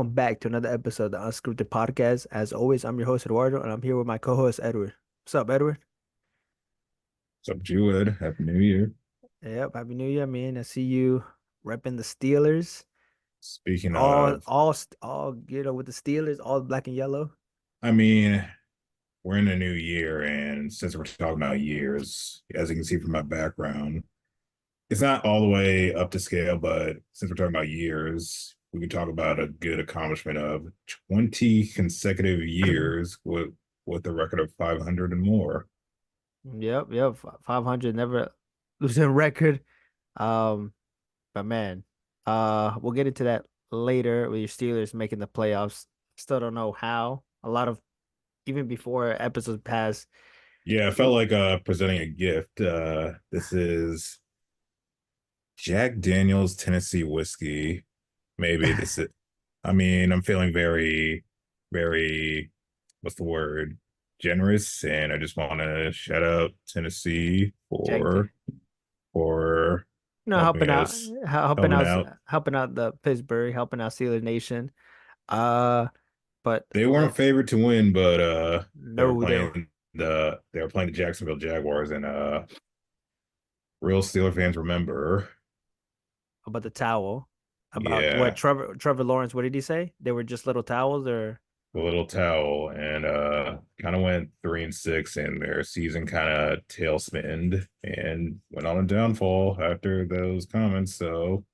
Welcome back to another episode of the Unscripted Podcast. As always, I'm your host, Eduardo, and I'm here with my co-host, Edward. What's up, Edward? What's up, Jewett? Happy New Year. Yep, Happy New Year, man. I see you repping the Steelers. Speaking All, of, all, all, with the Steelers, all black and yellow. I mean, we're in a new year, and since we're talking about years, as you can see from my background, it's not all the way up to scale, but since we're talking about years, we can talk about a good accomplishment of 20 consecutive years with a record of 500 and more. Yep. 500, never losing record. Um, but man, we'll get into that later with your Steelers making the playoffs. Still don't know how. A lot of even before episodes pass. Yeah, I felt like presenting a gift. This is Jack Daniel's Tennessee whiskey. Maybe this is, I mean, I'm feeling very, what's the word? Generous. And I just want to shout out Tennessee Jack, for helping helping out, us, helping helping out, out. helping out the Pittsburgh, helping out Steelers Nation. Uh, but They weren't favored to win, but no, they were they were playing the Jacksonville Jaguars, and real Steeler fans remember. about the towel. About what Yeah, Trevor Lawrence? What did he say? They were just little towels, or the little towel, and kind of went 3-6, and their season kind of tailspinned and went on a downfall after those comments. So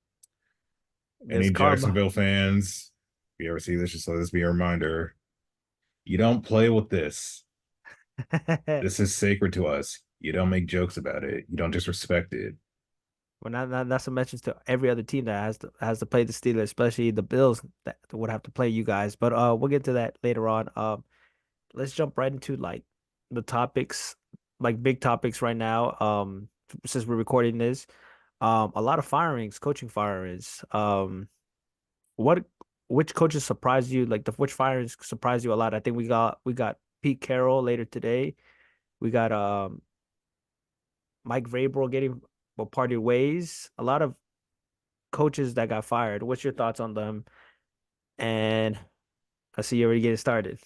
it's any karma. Jacksonville fans, if you ever see this, just let this be a reminder. You don't play with this. This is sacred to us. You don't make jokes about it. You don't disrespect it. Well, that's a message to every other team that has to play the Steelers, especially the Bills that would have to play you guys. But we'll get to that later on. Let's jump right into like the topics, like big topics right now. Since we're recording this, a lot of firings, coaching firings. What which coaches surprised you? Like the which firings surprised you a lot? I think we got Pete Carroll later today. We got Mike Vrabel getting parted ways. A lot of coaches that got fired. What's your thoughts on them? And I see you already getting started.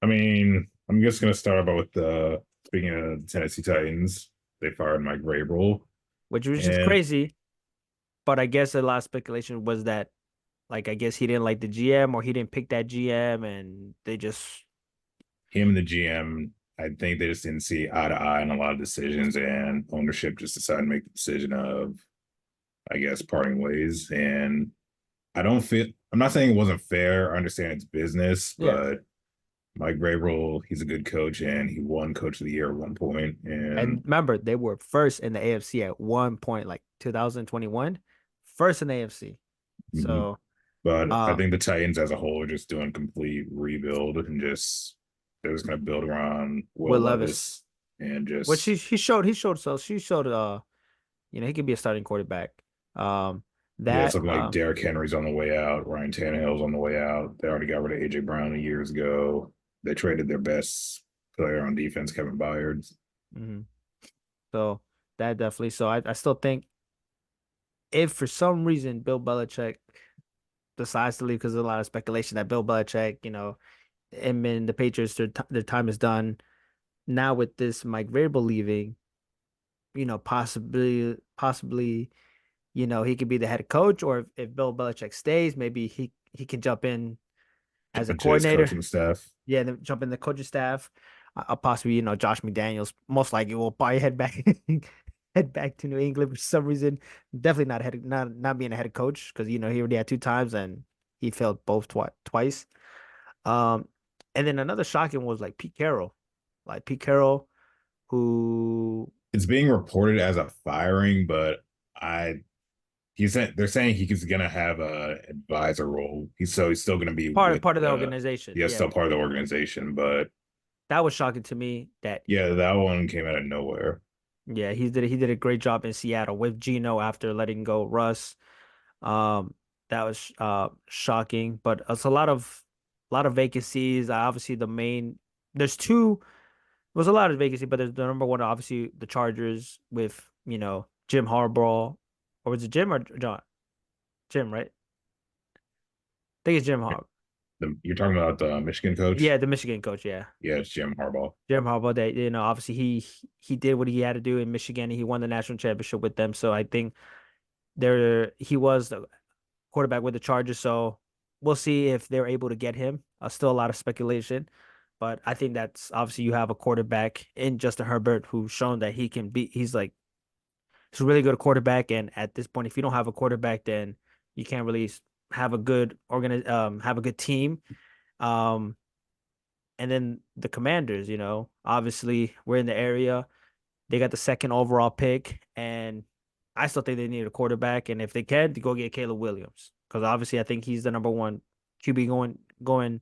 I mean, I'm just gonna start about with the speaking of the Tennessee Titans, they fired Mike Vrabel, Which was just and crazy. But I guess a lot of speculation was that, like, I guess he didn't like the GM or he didn't pick that GM, and they just him and the GM, I think they just didn't see eye to eye on a lot of decisions, and ownership just decided to make the decision of, I guess, parting ways. And I don't feel, I'm not saying it wasn't fair. I understand it's business, yeah. but Mike Vrabel, he's a good coach, and he won Coach of the Year at one point. And And remember, they were first in the AFC at one point, like 2021, first in the AFC. mhm. So, But I uh, think the Titans as a whole are just doing complete rebuild and just they're just going to build around Will Will Levis, Levis and which just he showed he could be a starting quarterback. Um, yeah, it's that looking like Derrick Henry's on the way out, Ryan Tannehill's on the way out. They already got rid of AJ Brown years ago. They traded their best player on defense, Kevin Byard. mhm. So that definitely. So I still think if for some reason Bill Belichick decides to leave, because there's a lot of speculation that Bill Belichick, him and the Patriots, their time is done. Now with this Mike Vrabel leaving, possibly, he could be the head coach, or if Bill Belichick stays, maybe he can jump in as a Jump into his coordinator. coaching staff. Yeah, then jump in the coaching staff. Possibly, Josh McDaniels most likely will probably head back head back to New England for some reason. Definitely not being a head coach because he already had two times and he failed both twice. Um, and then another shocking was like Pete Carroll, who It's being reported as a firing, but I he's they're saying he's gonna have a advisor role. He's still gonna be with part of the the organization. yeah, Yeah, still part of the organization, but that was shocking to me. That yeah, that one came out of nowhere. Yeah, he did a great job in Seattle with Geno after letting go Russ. That was shocking, but it's a lot of vacancies. Obviously, there's two. There's a lot of vacancy, but there's the number one, obviously, the Chargers with Jim Harbaugh, or was it Jim or John? Jim, right? I think it's Jim Harbaugh. You're talking about the Michigan Yeah, coach? the Michigan coach. Yeah, Yeah, it's Jim Harbaugh. Jim Harbaugh. That obviously he did what he had to do in Michigan. And he won the national championship with them. So I think he was the quarterback with the Chargers. So we'll see if they're able to get him. Still a lot of speculation, but I think that's obviously you have a quarterback in Justin Herbert who's shown that he can be. He's a really good quarterback, and at this point, if you don't have a quarterback, then you can't really have a good team. Um, and then the Commanders, obviously we're in the area. They got the second overall pick, and I still think they need a quarterback. And if they can, to go get Caleb Williams, because obviously I think he's the number one QB going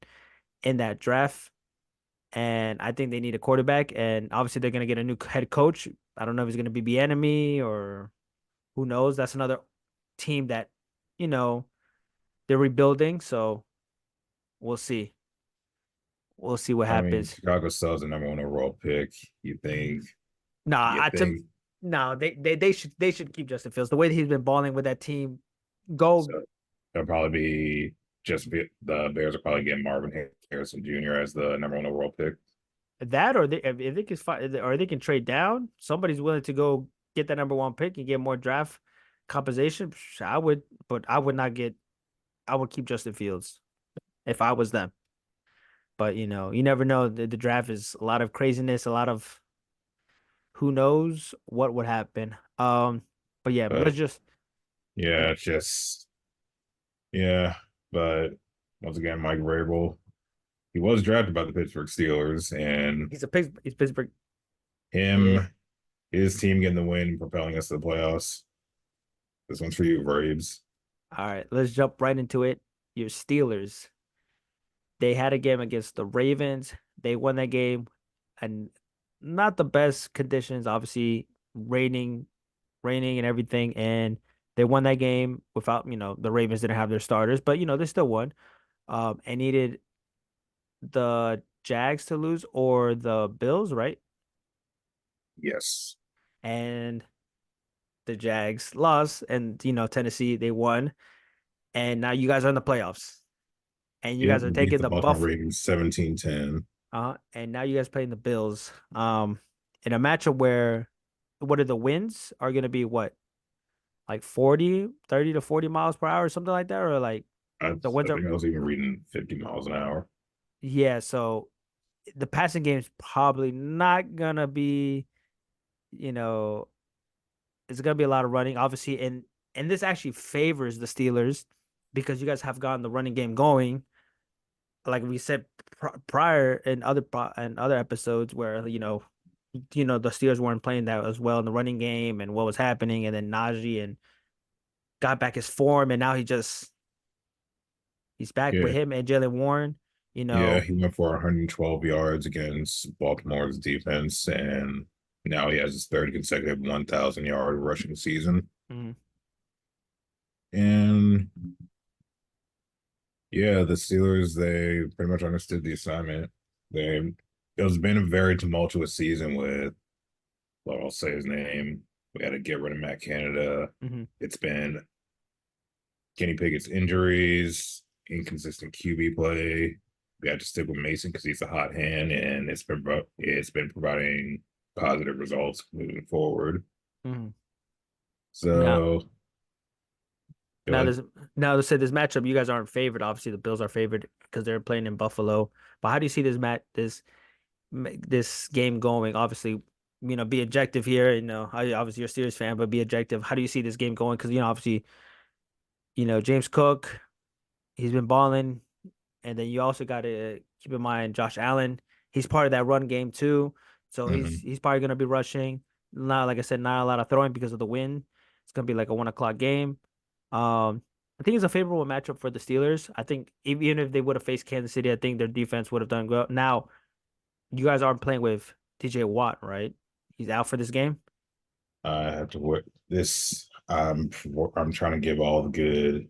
in that draft. And I think they need a quarterback, and obviously they're gonna get a new head coach. I don't know if he's gonna be Bieniemy or who knows. That's another team that you know they're rebuilding, so we'll see. We'll see what I mean, happens. Chicago still has the number one overall pick. No, You I to think no, they should keep Justin Fields. The way that he's been balling with that team, go so? They'll probably be the Bears are probably getting Marvin Harrison Jr. as the number one overall pick. that, or if they can find, or they can trade down. Somebody's willing to go get that number one pick and get more draft compensation. I would, but I would not get. I would keep Justin Fields if I was them. But you never know. The draft is a lot of craziness, a lot of who knows what would happen. But yeah, But let's just. yeah, it's just yeah. But once again, Mike Vrabel, he was drafted by the Pittsburgh Steelers, and He's Pittsburgh. Yeah. him, his team getting the win, propelling us to the playoffs. This one's for you, Braves. All right, let's jump right into it. Your Steelers. They had a game against the Ravens. They won that game, and not the best conditions, obviously raining and everything. And they won that game without, the Ravens didn't have their starters, but they still won. And needed the Jags to lose or the Bills, right? Yes. And the Jags lost, and Tennessee they won, and now you guys are in the playoffs, and you Yep, guys are we beat taking the the Baltimore Buff. Ravens 17-10. And now you guys playing the Bills. In a matchup where what are the winds are gonna be what? Like 30 to 40 miles per hour or something like that, or like the winds I are think I was even reading 50 miles an hour. yeah, so the passing game is probably not gonna be, you know, it's gonna be a lot of running, obviously, and this actually favors the Steelers because you guys have gotten the running game going, like we said prior in other episodes where the Steelers weren't playing that as well in the running game and what was happening, and then Najee and got back his form, and now he's back with Yeah. him and Jalen Warren. You Yeah, know, he went for 112 yards against Baltimore's defense, and now he has his third consecutive 1,000-yard rushing season. mhm, And yeah, the Steelers, they pretty much understood the assignment. It has been a very tumultuous season with, well, I'll say his name. We had to get rid of Matt Canada. mhm, It's been Kenny Pickett's injuries, inconsistent QB play. We had to stick with Mason because he's a hot hand, and it's been providing positive results moving forward. mhm. Now, So, go now ahead. there's now to say this matchup, you guys aren't favored. Obviously, the Bills are favored because they're playing in Buffalo. But how do you see this game going? Obviously, be objective here. Obviously you're a Steelers fan, but be objective. How do you see this game going? Because obviously, James Cook, he's been balling, and then you also got to keep in mind Josh Allen. He's part of that run game too, so he's Mhm. he's probably gonna be rushing. Not like I said, not a lot of throwing because of the wind. It's gonna be like a 1 o'clock game. I think it's a favorable matchup for the Steelers. I think even if they would have faced Kansas City, I think their defense would have done well. Now, you guys aren't playing with TJ Watt, right? He's out for this game. I have to work this. I'm trying to give all the good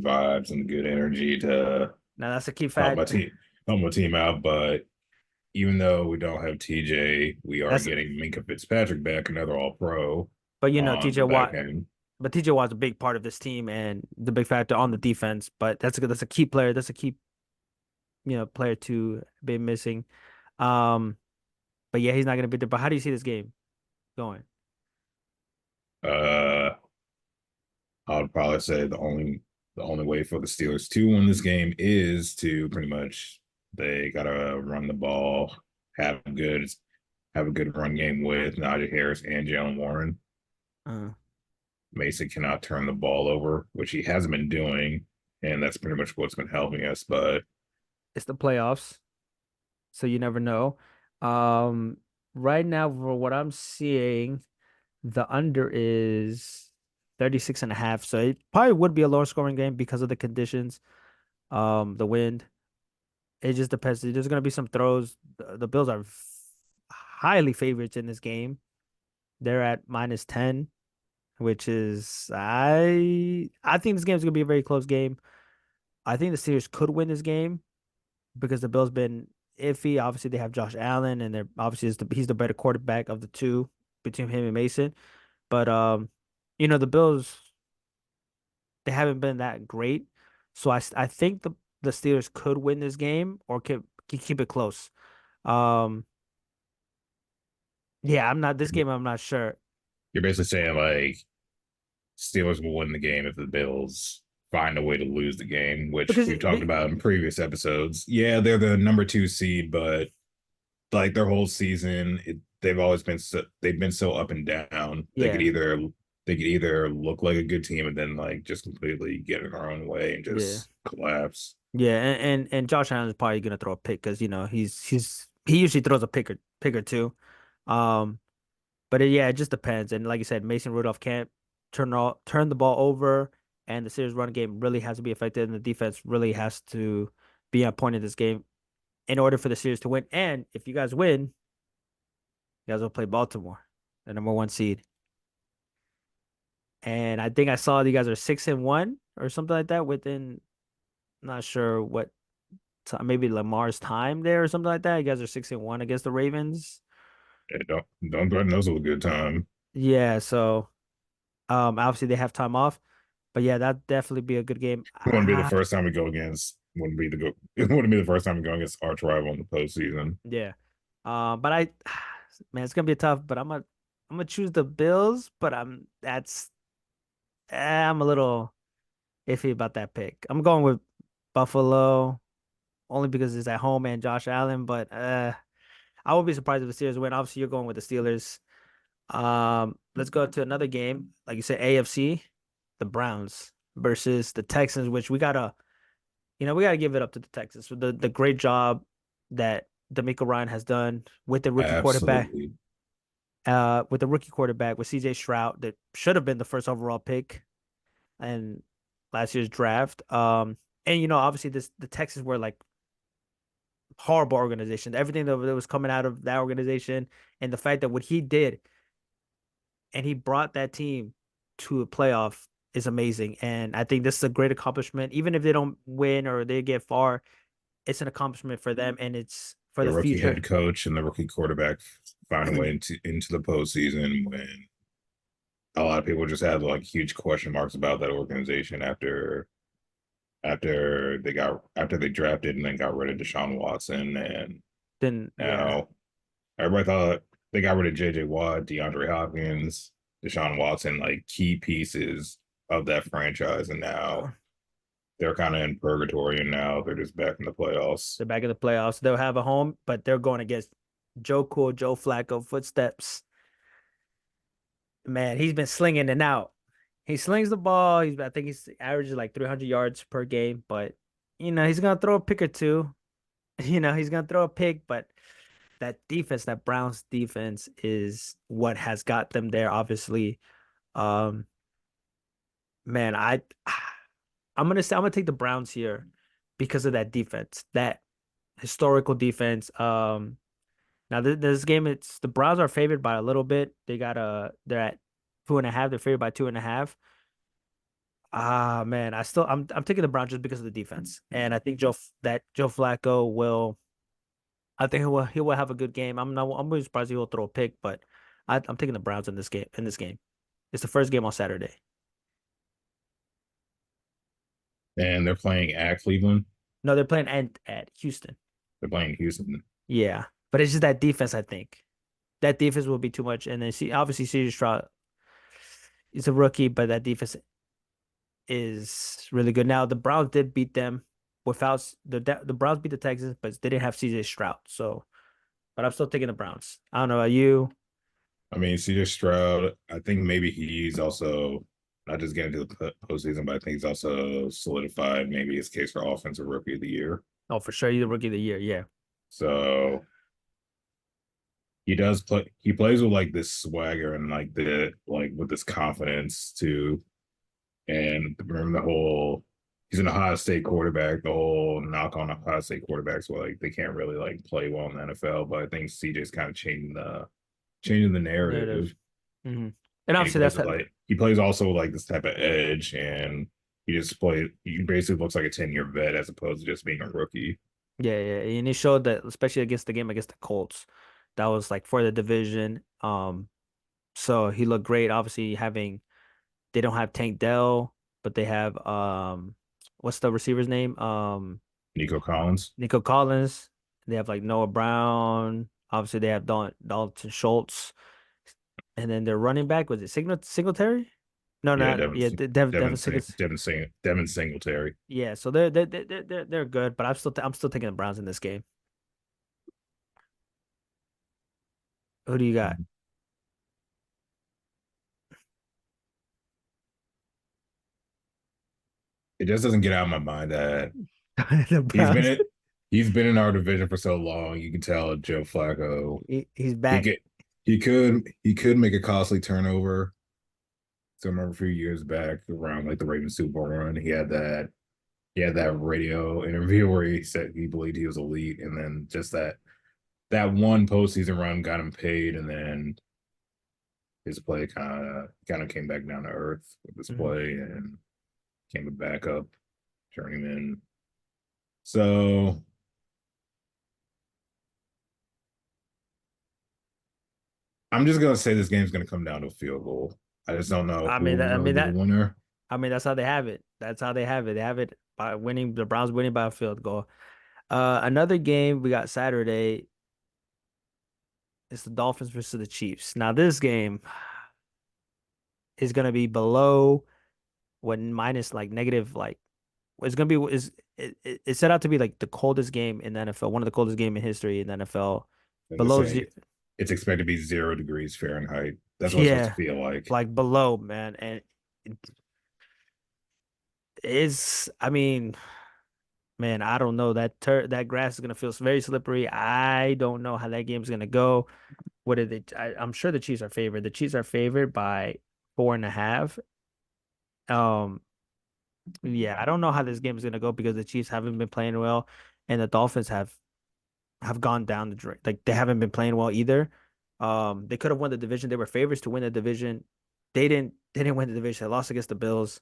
vibes and the good energy to Now that's a key help my fact. team help my team out. But even though we don't have TJ, we are That's getting Minka Fitzpatrick back, another All Pro but on TJ the back Watt, end. but TJ Watt's a big part of this team and the big factor on the defense. But that's a key player. That's a key player to be missing. Um, but yeah, he's not gonna be there. But how do you see this game going? Uh, I would probably say the only way for the Steelers to win this game is to pretty much they gotta run the ball, have good have a good run game with Najee Harris and Jalen Warren. Uh, Mason cannot turn the ball over, which he hasn't been doing, and that's pretty much what's been helping us. But it's the playoffs, so you never know. Um, right now, for what I'm seeing, the under is 36.5. So it probably would be a lower scoring game because of the conditions, the wind. It just depends. There's gonna be some throws. The Bills are highly favorites in this game. They're at -10, which is I think this game's gonna be a very close game. I think the Steelers could win this game because the Bills been iffy. Obviously, they have Josh Allen, and they're obviously he's the better quarterback of the two between him and Mason. But the Bills they haven't been that great, so I think the Steelers could win this game or can keep it close. Um, yeah, I'm not this game. I'm not sure you're basically saying like Steelers will win the game if the Bills find a way to lose the game, which because we've talked about in previous episodes. Yeah, they're the number two seed, but like their whole season, they've been so up and down. yeah, They could either look like a good team and then like just completely get in their own way and yeah, just collapse. yeah, and Josh Allen is probably gonna throw a pick because he usually throws a pick or two. Um, but yeah, it just depends. And like you said, Mason Rudolph can't turn the ball over, and the Steelers run game really has to be effective, and the defense really has to be on point in this game in order for the Steelers to win. And if you guys win, you guys will play Baltimore, the number one seed. And I think I saw you guys are 6-1 or something like that within not sure what maybe Lamar's time there or something like that. You guys are 6-1 against the Ravens. Yeah, don't threaten those with a good time. Yeah, so obviously they have time off. But yeah, that'd definitely be a good game. It wouldn't be the first time we go against. It wouldn't be the first time we go against arch rival in the postseason. Yeah. But man, it's gonna be tough, but I'm gonna choose the Bills, but I'm a little iffy about that pick. I'm going with Buffalo only because it's at home and Josh Allen, but I would be surprised if the Steelers win. Obviously, you're going with the Steelers. Let's go to another game. Like you said, AFC, the Browns versus the Texans, which we gotta give it up to the Texans for the great job that D'Amico Ryan has done Absolutely. with the rookie quarterback with CJ Stroud that should have been the first overall pick in last year's draft. And obviously the Texans were like horrible organization. Everything that was coming out of that organization and the fact that what he did and he brought that team to a playoff is amazing. And I think this is a great accomplishment. Even if they don't win or they get far, it's an accomplishment for them and it's for The the rookie future. head coach and the rookie quarterback find a way into the postseason when a lot of people just had like huge question marks about that organization after they drafted and then got rid of Deshaun Watson, and Then yeah, now everybody thought they got rid of JJ Watt, DeAndre Hopkins, Deshaun Watson, like key pieces of that franchise, and now they're kind of in purgatory, and now they're just back in the playoffs. they're back in the playoffs. They'll have a home, but they're going against Joe Flacco footsteps. Man, he's been slinging it out. He slings the ball. I think he's averages like 300 yards per game, but he's gonna throw a pick or two. He's gonna throw a pick, but that defense, that Browns defense, is what has got them there. Obviously, um, man, I'm gonna take the Browns here because of that defense, that historical defense. Now this game, it's the Browns are favored by a little bit. They're at 2.5. They're favored by 2.5. Ah man, I'm taking the Browns just because of the defense, and I think Joe Flacco will. I think he will have a good game. I'm really surprised he will throw a pick, but I'm taking the Browns in this game. It's the first game on Saturday. and they're playing at Cleveland. No, they're playing at Houston. They're playing Houston. Yeah, but it's just that defense. I think that defense will be too much. And then see, obviously, CJ Stroud is a rookie, but that defense is really good. Now the Browns did beat them without the Browns beat the Texans, but they didn't have CJ Stroud. So, but I'm still taking the Browns. I don't know about you. I mean, CJ Stroud, I think maybe he's also not just getting to the postseason, but I think he's also solidified maybe his case for offensive rookie of the year. Oh, for sure, he's the rookie of the year. Yeah, So he does play, he plays with like this swagger and like the like with this confidence too. And remember the whole he's an Ohio State quarterback, the whole knock on Ohio State quarterbacks where like they can't really like play well in the NFL. But I think CJ's kind of changing the narrative. narrative. Hmm. And And he obviously, plays that's with how. like he plays also like this type of edge, and he basically looks like a 10-year vet as opposed to just being a rookie. Yeah, yeah, and he showed that, especially against the game against the Colts, that was like for the division. So he looked great. Obviously, having they don't have Tank Dell, but they have what's the receiver's name? Nico Collins. Nico Collins. They have like Noah Brown. Obviously, they have Dalton Schultz, and then their running back was it Singletary? No, Yeah, not yeah, Singletary. Devin Singletary. Yeah, so they're good, but I'm still taking the Browns in this game. Who do you got? It just doesn't get out of my mind that The he's been Browns. it. He's been in our division for so long. You can tell Joe Flacco. He's He back. could he could make a costly turnover. So I remember a few years back around like the Ravens Super Bowl run, he had that radio interview where he said he believed he was elite, and then just that one postseason run got him paid, and then his play kind of came back down to earth with this Mhm. play and came a backup journeyman. So I'm just gonna say this game's gonna come down to a field goal. I just don't know I who mean will that. I really mean be the that. winner. I mean that's how they have it. That's how they have it. They have it by winning. The Browns winning by a field goal. Another game we got Saturday is the Dolphins versus the Chiefs. Now this game is gonna be below when minus like negative like it's gonna be is it set out to be like the coldest game in the NFL, one of the coldest game in history in the NFL. And they're Below saying zero, it's expected to be 0 degrees Fahrenheit. That's what it's supposed to yeah, feel like. like below, man. And it is, I mean, man, I don't know. That grass is gonna feel very slippery. I don't know how that game's gonna go. What did they? I'm sure the Chiefs are favored. The Chiefs are favored by 4.5. Um, yeah, I don't know how this game is gonna go because the Chiefs haven't been playing well, and the Dolphins have gone down the drain. Like they haven't been playing well either. They could have won the division. They were favorites to win the division. They didn't. They didn't win the division. They lost against the Bills.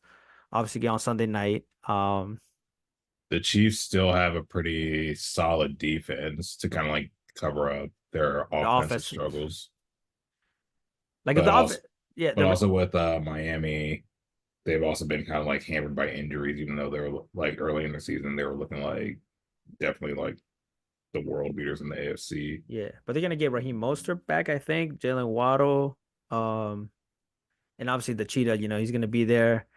Obviously, on Sunday night. The Chiefs still have a pretty solid defense to kind of like cover up their The offensive offense, struggles. like if But the also offense, yeah, but also with Miami, they've also been kind of like hammered by injuries, even though they were like early in the season, they were looking like definitely like the world beaters in the AFC yeah, but they're gonna get Raheem Mostert back, I think. Jalen Waddle, um, and obviously the Cheetah. He's gonna be there.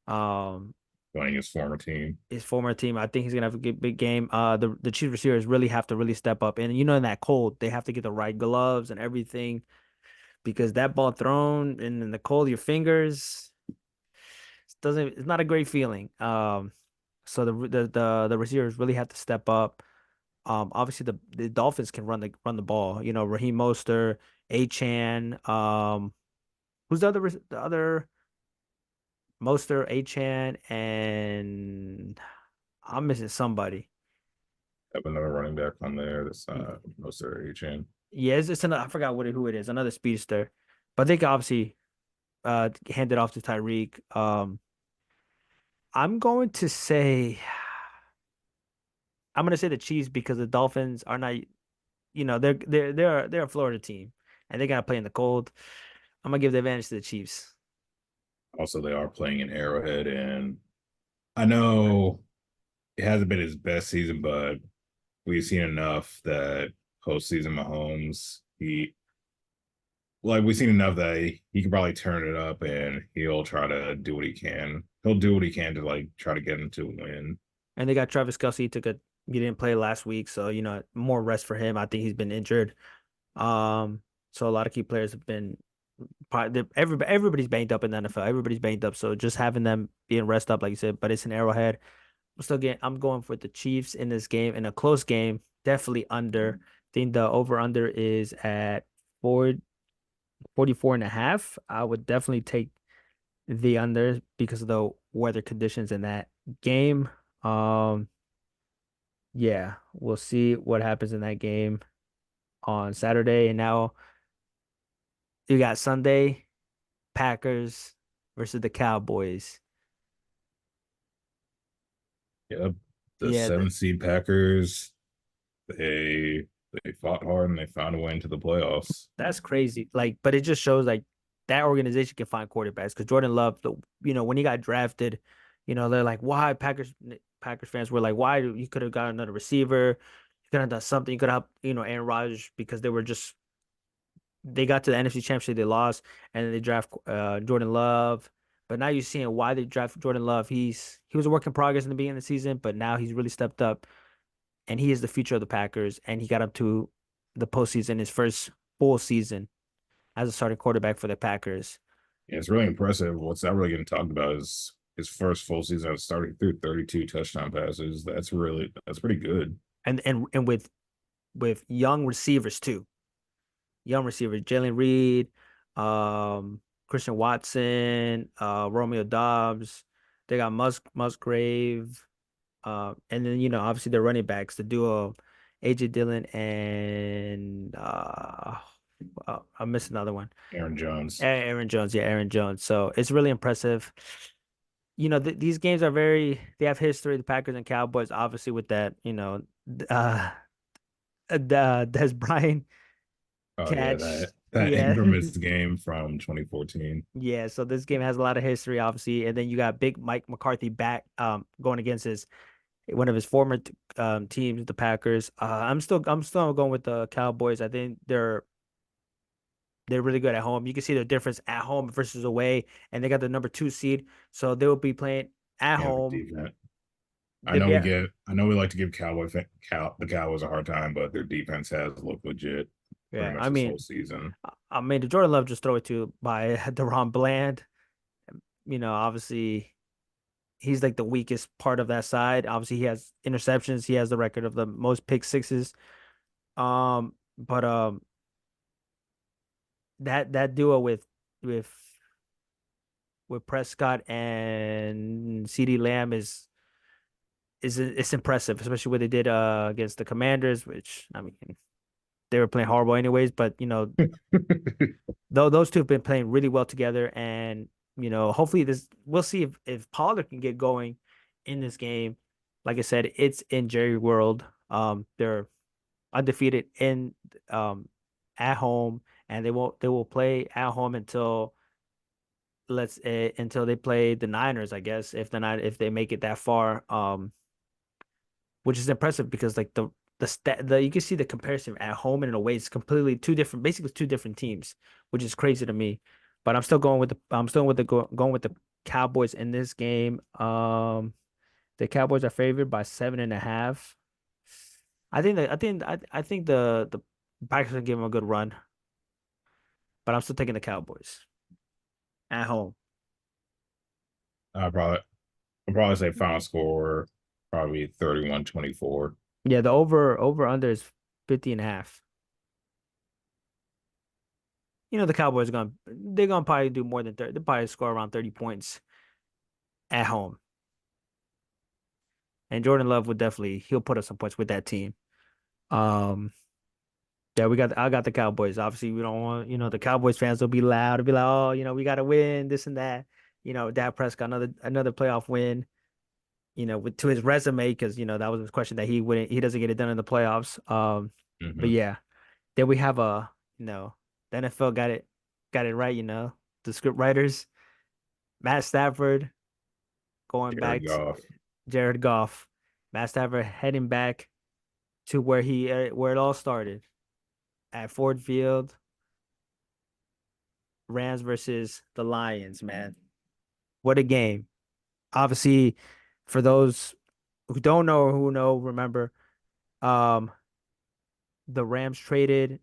Um, playing his former team. his former team. I think he's gonna have a big game. The Chiefs receivers really have to really step up, and in that cold, they have to get the right gloves and everything because that ball thrown in the cold, your fingers doesn't. It's not a great feeling. So the receivers really have to step up. Obviously the Dolphins can run the ball. Raheem Mostert, Achan. Who's the other Mostert, Achan, and I'm missing somebody. Have another running back on there. That's most of their HN. Yeah, it's another. I forgot who it is. Another speedster, but they can obviously hand it off to Tyreek. I'm going to say I'm going to say the Chiefs because the Dolphins are not. They're a Florida team, and they got to play in the cold. I'm gonna give the advantage to the Chiefs. Also, they are playing in Arrowhead, and I know it hasn't been his best season, but we've seen enough that postseason Mahomes, we've seen enough that he can probably turn it up and he'll try to do what he can. He'll do what he can to like try to get him to win. And they got Travis Kelce. He didn't play last week, so more rest for him. I think he's been injured. Um, so a lot of key players have been everybody's banged up in the NFL. Everybody's banged up. So just having them being rest up, like you said, but it's an Arrowhead. I'm going for the Chiefs in this game in a close game. Definitely under. I think the over under is at 4 44 and a half. I would definitely take the under because of the weather conditions in that game. Um, yeah, we'll see what happens in that game on Saturday. And now you got Sunday, Packers versus the Cowboys. Yep. The Yeah, seven seed Packers, they they fought hard and they found a way into the playoffs. that's crazy. Like, but it just shows like that organization can find quarterbacks because Jordan Love, when he got drafted, they're like, why Packers fans were like, why you could have got another receiver, you could have done something, you could have, Aaron Rodgers because they got to the NFC Championship, they lost, and then they draft Jordan Love. But now you're seeing why they draft Jordan Love. He was a work in progress in the beginning of the season, but now he's really stepped up, and he is the future of the Packers. And he got up to the postseason, his first full season as a starting quarterback for the Packers. Yeah, it's really impressive. What's not really getting talked about is his first full season of starting through 32 touchdown passes. That's pretty good. And with young receivers too. Young receivers, Jalen Reed, Christian Watson, Romeo Dobbs. They got Musgrave. And then obviously the running backs, the duo, AJ Dillon and I missed another one. Aaron Jones. Aaron Jones, yeah, Aaron Jones. So it's really impressive. These games are they have history, the Packers and Cowboys, obviously with that, uh, Des Bryant Oh yeah, catch. that Yeah. infamous game from 2014. Yeah, so this game has a lot of history, obviously, and then you got Big Mike McCarthy back, going against one of his former teams, the Packers. I'm still going with the Cowboys. I think they're really good at home. You can see the difference at home versus away, and they got the number 2 seed, so they will be playing at Yeah, the home. defense. They'll be at, I know we like to give the Cowboys a hard time, but their defense has looked legit pretty yeah. much I this whole mean, season. the Jordan Love just throw it to by Deron Bland. Obviously he's like the weakest part of that side. Obviously he has interceptions. He has the record of the most pick sixes. But that duo with with Prescott and CeeDee Lamb is it's impressive, especially what they did against the Commanders, which I mean they were playing horrible anyways, but though those two have been playing really well together, and hopefully this we'll see if Pollard can get going in this game. Like I said, it's in Jerry World. They're undefeated in at home, and they will play at home until they play the Niners, I guess, if they make it that far. Which is impressive because like the you can see the comparison at home and away. It's completely basically two different teams, which is crazy to me. But I'm still with going with the Cowboys in this game. The Cowboys are favored by 7.5. I think the Packers can give them a good run, but I'm still taking the Cowboys at home. I probably I'll probably say final score probably 31-24. Yeah, the over under is 50.5. The Cowboys are they're gonna probably do more than 30. They'll probably score around 30 points at home. And Jordan Love he'll put up some points with that team. Um, yeah, I got the Cowboys. Obviously, we don't want, the Cowboys fans will be loud. They'll be like, oh, we gotta win this and that. Dak Prescott, another playoff win, to his resume, because that was a question that he doesn't get it done in the playoffs. But Hmm. yeah, then we have the NFL got it right, the script writers, Matt Stafford going Jared back to Goff. Jared Goff. Matt Stafford heading back to where it all started at Ford Field, Rams versus the Lions, man. What a game. Obviously, for those who don't know or who know, remember, um, the Rams traded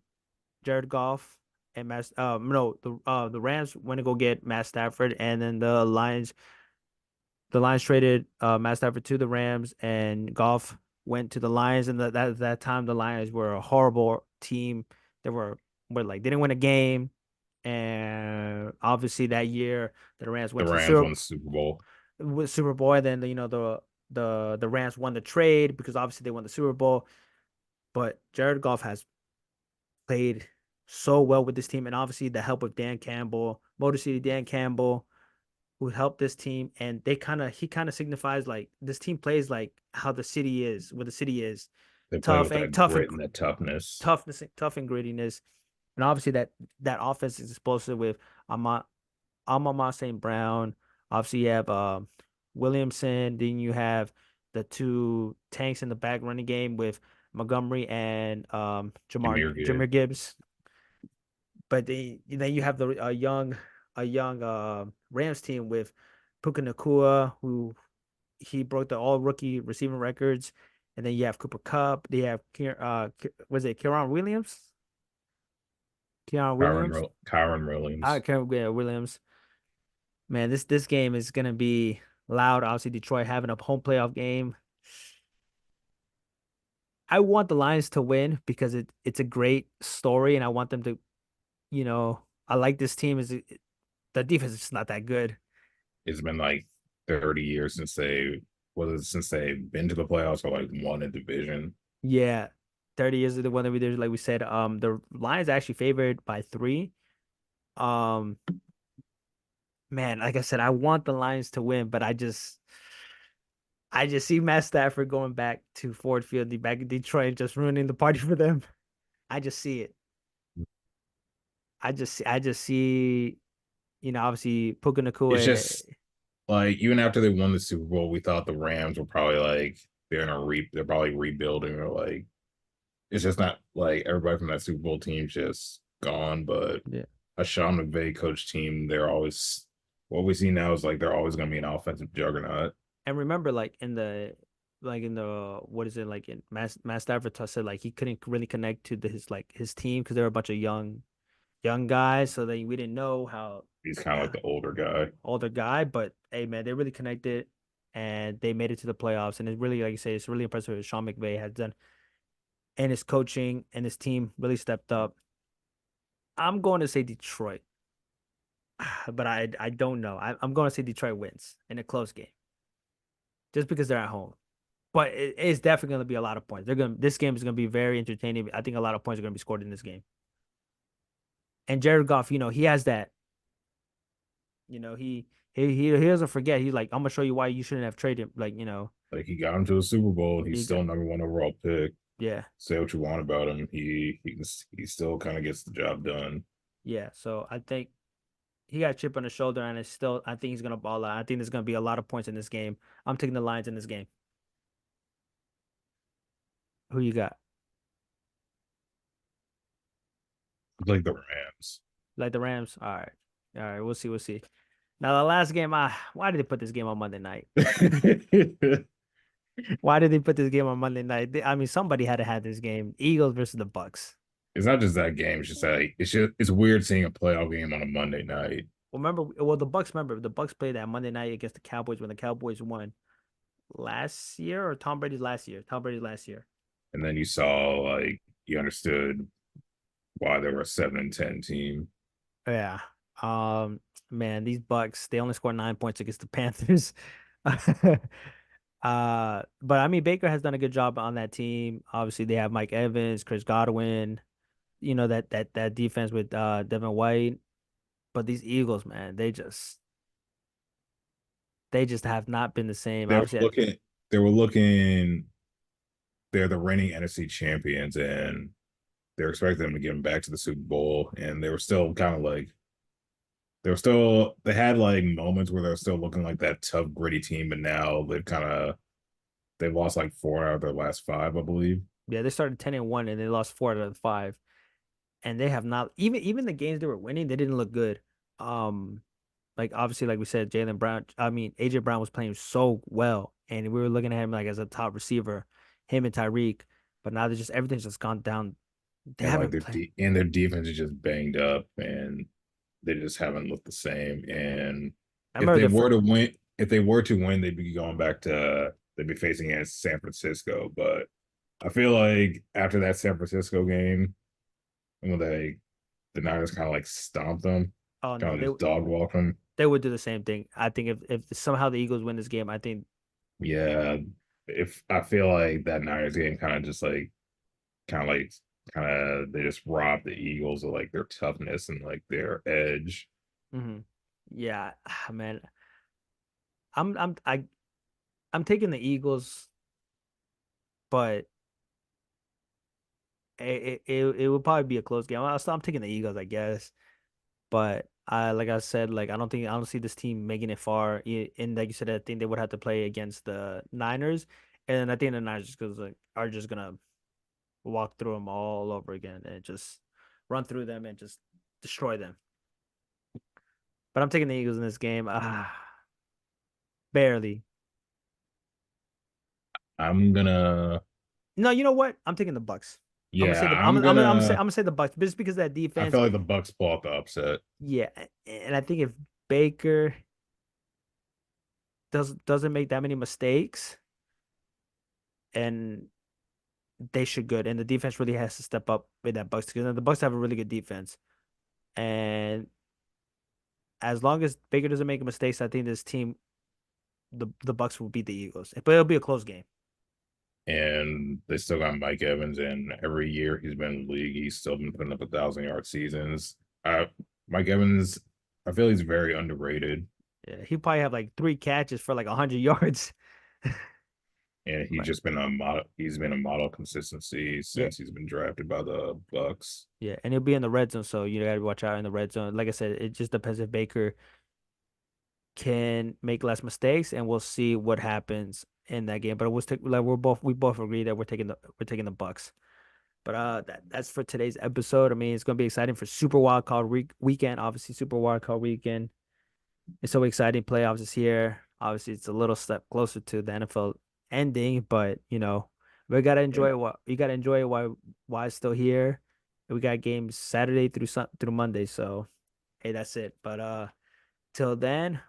Jared Goff and the Rams went to go get Matt Stafford, and then the Lions traded Matt Stafford to the Rams, and Goff went to the Lions. And that time the Lions were a horrible team. They were like they didn't win a game, and obviously that year the Rams The went to the Rams won the Super Bowl. Super Bowl. And then the Rams won the trade because obviously they won the Super Bowl. But Jared Goff has played so well with this team, and obviously the help of Dan Campbell, Motor City Dan Campbell, who helped this team. And he kind of signifies like this team plays like how the city is, what the city is, They play tough with and that tough and grit and that toughness. tough and grittiness. And obviously that offense is explosive with Amon Amon St. Brown. Obviously you have Williamson. Then you have the two tanks in the back running game with Montgomery and Jameer Gibbs. Jameer Gibbs. But then you have a young Rams team with Puka Nakua, who he broke the all rookie receiving records. And then you have Cooper Cup. They have was it Kieran Williams? Kieran Williams? Kyron I Williams. can't get Williams. Man, this game is gonna be loud. Obviously, Detroit having a home playoff game. I want the Lions to win because it's a great story, and I want them to, I like this team. The defense is just not that good. It's been like 30 years since since they've been to the playoffs or like won a division. Yeah, 30 years of the one that we did, like we said. The Lions are actually favored by 3. Um, man, like I said, I want the Lions to win, but I just see Matt Stafford going back to Ford Field, back in Detroit, and just ruining the party for them. I just see it. I just see, obviously Puka It's Nakua. just like even after they won the Super Bowl, we thought the Rams were probably like they're probably rebuilding or like it's just not like everybody from that Super Bowl team's just gone. But Yeah. a Sean McVay coach team, they're always what we see now is like they're always going to be an offensive juggernaut. And remember, like in the what is it like in Matt Stafford said like he couldn't really connect to his team because they were a bunch of young guys, so we didn't know how He's kind of uh, like the older guy. older guy. But hey, man, they really connected and they made it to the playoffs. And it's really, like you say, it's really impressive what Sean McVay has done, and his coaching and his team really stepped up. I'm going to say Detroit, but I don't know. I'm going to say Detroit wins in a close game just because they're at home. But it's definitely going to be a lot of points. This game is going to be very entertaining. I think a lot of points are going to be scored in this game. And Jared Goff, he has that. He doesn't forget. He's like, I'm gonna show you why you shouldn't have traded. Like, Like he got him to a Super Bowl. He's he still got number one overall pick. yeah, Say what you want about him. He still kind of gets the job done. yeah. So I think he got a chip on his shoulder, and I think he's gonna ball out. I think there's gonna be a lot of points in this game. I'm taking the Lions in this game. Who you got? Like the Rams. Like the Rams? All right. We'll see. We'll see. Now the last game, why did they put this game on Monday night? It's Why did they put this game on Monday night? I mean, somebody had to have this game. Eagles versus the Bucks. not just that game. It's just like it's weird seeing a playoff game on a Monday night. The Bucks. Remember, the Bucks played that Monday night against the Cowboys when the Cowboys won last year, or Tom Brady's last year. Tom Brady's last year. And then you saw like you understood why they were a 7-10 team. Yeah. Um, man, these Bucks, they only scored 9 points against the Panthers. But I mean, Baker has done a good job on that team. Obviously, they have Mike Evans, Chris Godwin, that defense with Devin White. But these Eagles, man, they just have not been the same. They were Obviously, looking. They were looking. They're the reigning NFC champions, and they're expecting them to get them back to the Super Bowl, and they were still kind of like they had like moments where they're still looking like that tough, gritty team, but now they've lost like four out of their last five, I believe. Yeah, they started 10-1 and they lost 4 out of the 5. And they have not even the games they were winning, they didn't look good. Um, like obviously, like we said, Jalen Brown, I mean AJ Brown was playing so well, and we were looking at him like as a top receiver, him and Tyreek. But now they just everything's just gone down. They And like haven't played. their defense is just banged up, and they just haven't looked the same. And I remember if they were to win, they'd be going back to they'd be facing against San Francisco. But I feel like after that San Francisco game, when the Niners kind of like stomped them, oh kind no, of just dog walked them. they would do the same thing. I think if somehow the Eagles win this game, I think Yeah, if I feel like that Niners game kind of like they just robbed the Eagles of like their toughness and like their edge. mhm. Yeah, man, I'm I'm I I'm taking the Eagles, but it would probably be a close game. I'm taking the Eagles, I guess. But like I said, like I don't see this team making it far. And like you said, I think they would have to play against the Niners, and I think the Niners are just gonna walk through them all over again and just run through them and just destroy them. But I'm taking the Eagles in this game. Barely. I'm gonna No, you know what? I'm taking the Bucks. I'm gonna yeah, say the I'm gonna say the Bucks just because of that I defense. feel like the Bucks pull off the upset. Yeah, and I think if Baker doesn't make that many mistakes and they should good. And the defense really has to step up with that Bucks because the Bucks have a really good defense. And as long as Baker doesn't make mistakes, I think this team, the Bucks will beat the Eagles. But it'll be a close game. And they still got Mike Evans, and every year he's been in the league, he's still been putting up 1,000 yard seasons. Mike Evans, I feel he's very underrated, Yeah, he probably have like 3 catches for like 100 yards. and he's But just been a model. He's been a model consistency yeah, since he's been drafted by the Bucks. yeah, and he'll be in the red zone, so you gotta watch out in the red zone. Like I said, it just depends if Baker can make less mistakes, and we'll see what happens in that game. But we'll take like we both agree that we're taking the Bucks. But that's for today's episode. I mean, it's gonna be exciting for Super Wild Card weekend. Obviously, Super Wild Card weekend. It's so exciting. Playoffs is here. Obviously, it's a little step closer to the NFL ending, but we gotta Yeah. enjoy what we gotta enjoy why it's still here. We got games Saturday through Monday. So hey, that's it. But till then.